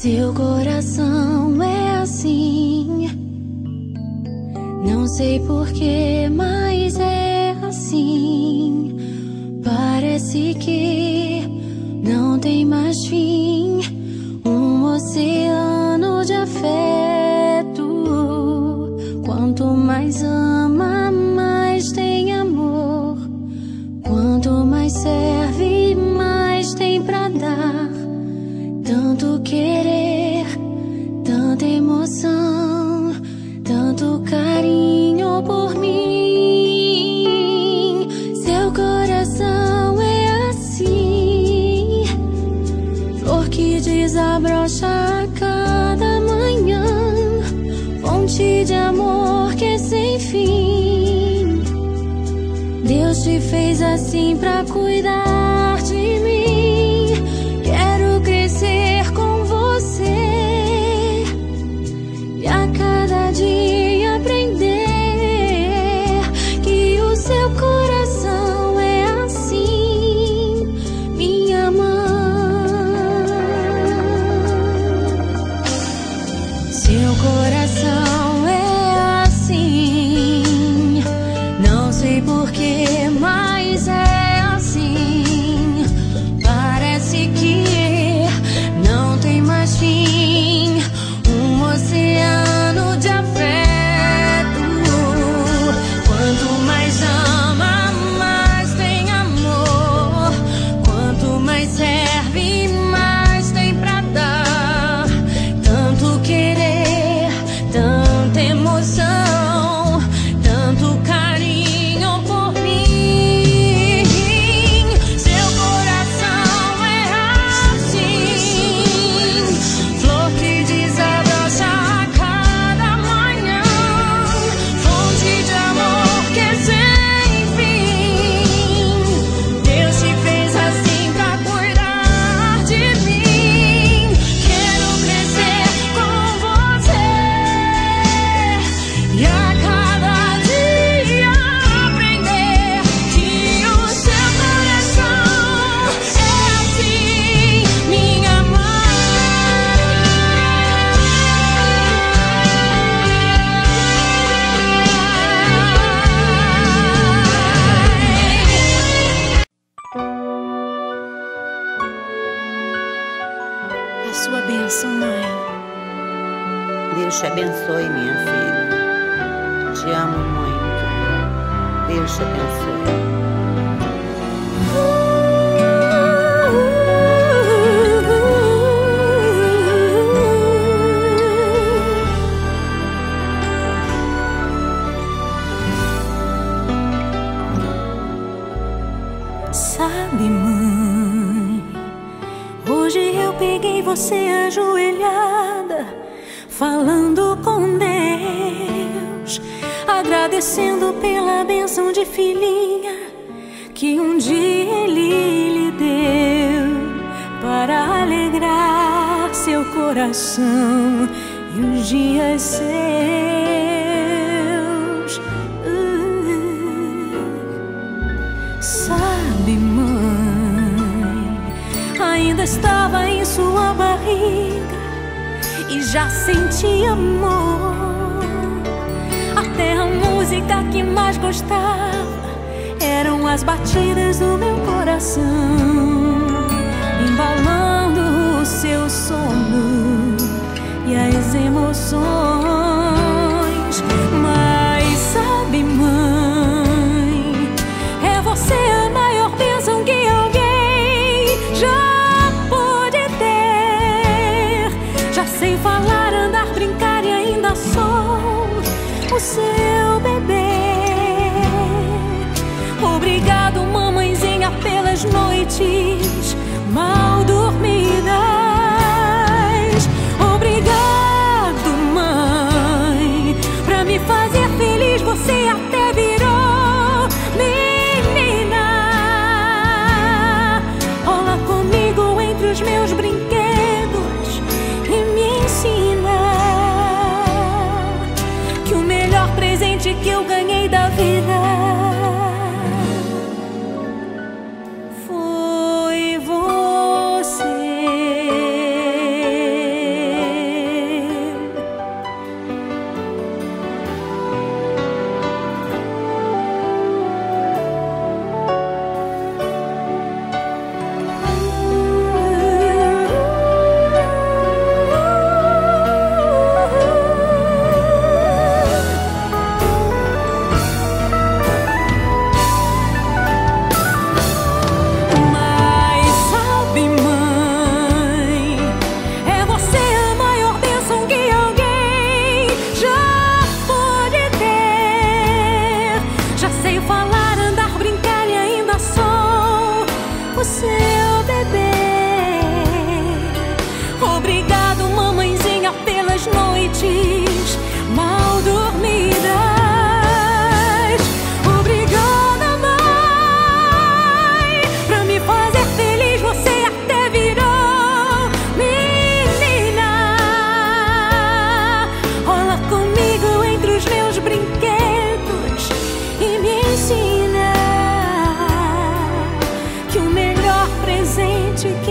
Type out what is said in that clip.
Seu coração é assim, não sei porquê, mas é assim. Parece que não tem mais fim, um oceano de afeto. Quanto mais ama, mais tem amor. Quanto mais serve, mais tem pra dar. Tanto querer, tanta emoção, tanto carinho por mim. Seu coração é assim, flor que desabrocha a cada manhã, fonte de amor que é sem fim. Deus te fez assim pra cuidar de mim. Quero crescer com você e a cada dia aprender que o seu coração é assim, minha mãe. Seu coração é assim, não sei porquê, mas é assim. Parece que não tem mais fim, um oceano de afeto. Quanto mais ama, mais tem amor. Quanto mais serve, mais tem pra dar. Tanto querer, tanta emoção, tanto carinho por mim. Seu coração é assim, flor que desabrocha a cada manhã, fonte de amor que é sem fim. Deus te fez assim pra cuidar de mim. Quero crescer com você e a cada dia aprender que o seu coração é assim, minha A sua bênção, mãe. Deus te abençoe, minha filha. Te amo muito. Deus te abençoe. Sabe, mãe, hoje eu peguei você ajoelhada, falando com Deus, agradecendo pela bênção de filhinha que um dia Ele lhe deu, para alegrar seu coração e os dias seus. Sabe, mãe, ainda estava em sua barriga e já senti amor. Até a música que mais gostava eram as batidas do meu coração, embalando o seu sono e as emoções. Mas sabe, mãe, é você a maior bênção que alguém já pôde ter. Já sei falar, andar, brincar e ainda sou o seu bebê. Obrigado, mamãezinha, pelas noites mal dormidas. Obrigado, mãe, pra me fazer feliz. Você até virou menina. Rola comigo entre os meus brinquedos e me ensina que o melhor presente que eu ganhei da vida foi você. o seu bebê. Obrigado, mamãezinha, pelas noites mal dormidas. Obrigada, mãe, pra me fazer feliz. Você até virou menina. Rola comigo entre os meus brinquedos e me ensina que o melhor presente que